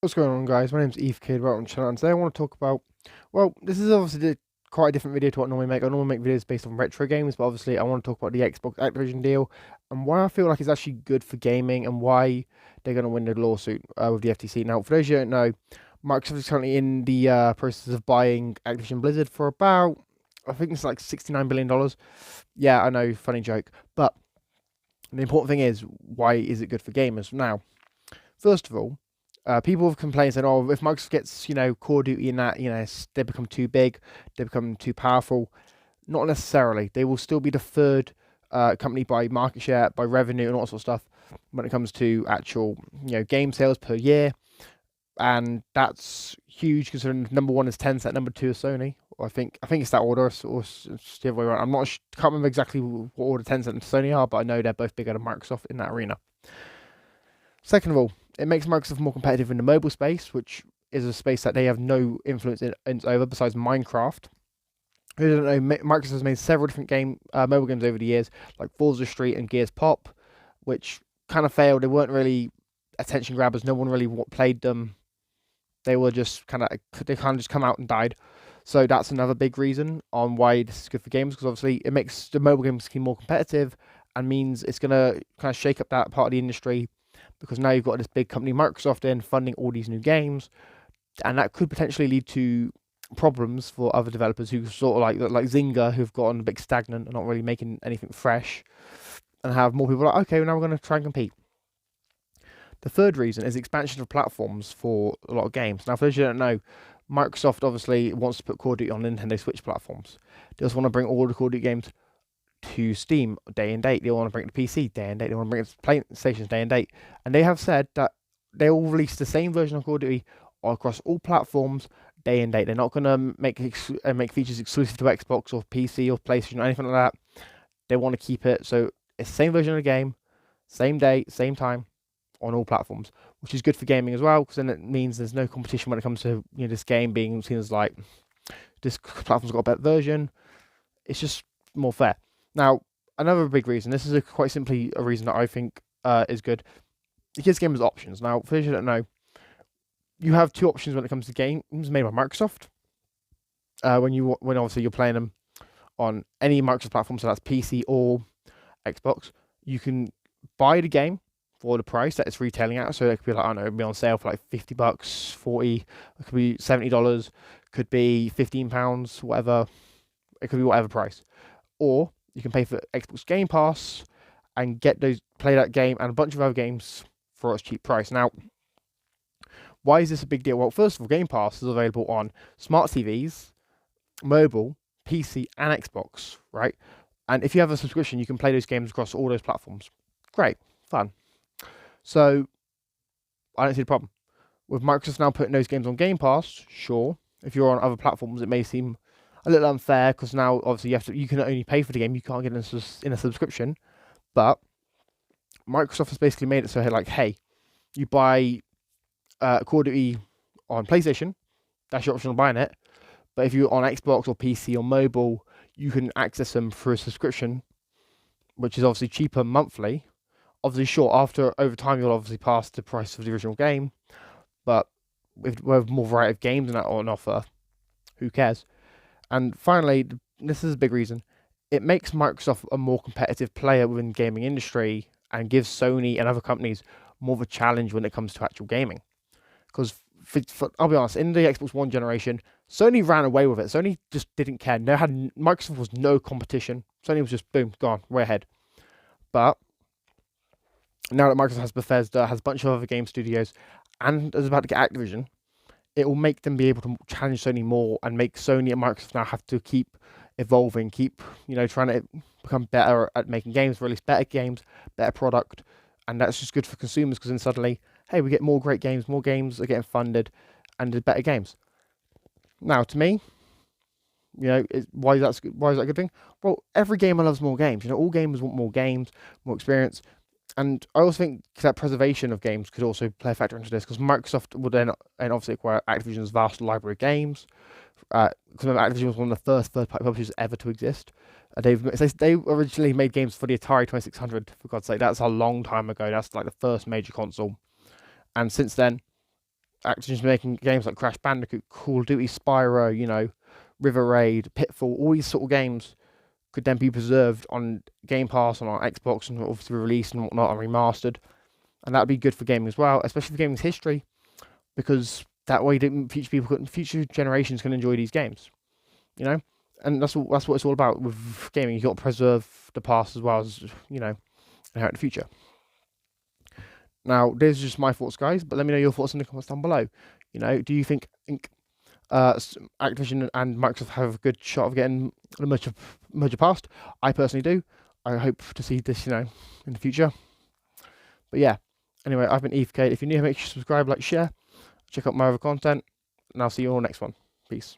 What's going on, guys? My name's Eve Kid, welcome to the channel, and today I want to talk about, well, this is obviously quite a different video to what I normally make. I normally make videos based on retro games, but obviously I want to talk about the Xbox Activision deal and why I feel like it's actually good for gaming and why they're going to win the lawsuit with the FTC. Now, for those who don't know, Microsoft is currently in the process of buying Activision Blizzard for about, I think it's like $69 billion. Yeah, I know, funny joke. But the important thing is, why is it good for gamers? Now, first of all, people have complained saying, "Oh, if Microsoft gets Call of Duty in that, they become too big, they become too powerful." Not necessarily. They will still be the third company by market share, by revenue, and all sorts of stuff when it comes to actual game sales per year, and that's huge considering number one is Tencent, number two is Sony. I think it's that order, or it's the other way around. I'm not. Can't remember exactly what order Tencent and Sony are, but I know they're both bigger than Microsoft in that arena. Second of all, it makes Microsoft more competitive in the mobile space, which is a space that they have no influence over besides Minecraft. Who doesn't know, Microsoft has made several different mobile games over the years, like Forza Street and Gears Pop, which kind of failed. They weren't really attention grabbers. No one really played them. They were just they kind of just come out and died. So that's another big reason on why this is good for games, because obviously it makes the mobile games more competitive and means it's going to kind of shake up that part of the industry, because now you've got this big company, Microsoft, in funding all these new games, and that could potentially lead to problems for other developers who sort of like Zynga, who've gotten a bit stagnant and not really making anything fresh, and have more people like, okay, well, now we're going to try and compete. The third reason is expansion of platforms for a lot of games. Now, for those who don't know, Microsoft obviously wants to put Call of Duty on Nintendo Switch platforms. They just want to bring all the Call of Duty games to Steam day and date. They want to bring it to PC day and date. They want to bring it to PlayStation day and date. And they have said that they will release the same version of Call of Duty across all platforms day and date. They're not going to make features exclusive to Xbox or PC or PlayStation or anything like that. They want to keep it so it's the same version of the game, same day, same time on all platforms, which is good for gaming as well, because then it means there's no competition when it comes to this game being seen as like this platform's got a better version. It's just more fair. Now, another big reason, this is quite simply a reason that I think is good. It gives gamers options. Now, for those who don't know, you have two options when it comes to games made by Microsoft. When obviously you're playing them on any Microsoft platform, so that's PC or Xbox, you can buy the game for the price that it's retailing at. So it could be like, I don't know, it'd be on sale for like $50, 40, it could be $70, could be £15, whatever. It could be whatever price. Or you can pay for Xbox Game Pass and play that game and a bunch of other games for a cheap price. Now, why is this a big deal? Well, first of all, Game Pass is available on smart TVs, mobile, PC, and Xbox, right? And if you have a subscription, you can play those games across all those platforms. Great, fun. So, I don't see the problem. With Microsoft now putting those games on Game Pass, sure, if you're on other platforms, it may seem a little unfair, because now obviously you can only pay for the game, you can't get in a subscription. But Microsoft has basically made it so like, hey, you buy Call of Duty on PlayStation, that's your option of buying it. But if you're on Xbox or PC or mobile, you can access them through a subscription, which is obviously cheaper monthly. Obviously, sure, over time you'll obviously pass the price of the original game, but with more variety of games and that on offer, who cares? And finally, this is a big reason, it makes Microsoft a more competitive player within the gaming industry and gives Sony and other companies more of a challenge when it comes to actual gaming. Because, I'll be honest, in the Xbox One generation, Sony ran away with it. Sony just didn't care. Microsoft was no competition. Sony was just, boom, gone, way ahead. But now that Microsoft has Bethesda, has a bunch of other game studios, and is about to get Activision, it will make them be able to challenge Sony more and make Sony and Microsoft now have to keep evolving, keep trying to become better at making games, release better games, better product, and that's just good for consumers, because then suddenly, hey, we get more great games, more games are getting funded, and there's better games. Now, to me, why is that a good thing? Well, every gamer loves more games. All gamers want more games, more experience. And I also think that preservation of games could also play a factor into this, because Microsoft would then obviously acquire Activision's vast library of games. Because Activision was one of the first third-party publishers ever to exist. They originally made games for the Atari 2600, for God's sake. That's a long time ago. That's like the first major console. And since then, Activision's making games like Crash Bandicoot, Call of Duty, Spyro, River Raid, Pitfall, all these sort of games could then be preserved on Game Pass on our Xbox and obviously released and whatnot and remastered, and that'd be good for gaming as well, especially for gaming's history, because that way future generations can enjoy these games, and that's what it's all about with gaming. You got to preserve the past as well as inherit the future. Now, these are just my thoughts, guys, but let me know your thoughts in the comments down below. Do you think Activision and Microsoft have a good shot of getting the merger passed? I personally do. I hope to see this, in the future. But yeah, anyway, I've been EFK. If you're new, make sure you subscribe, like, share, check out my other content, and I'll see you all next one. Peace.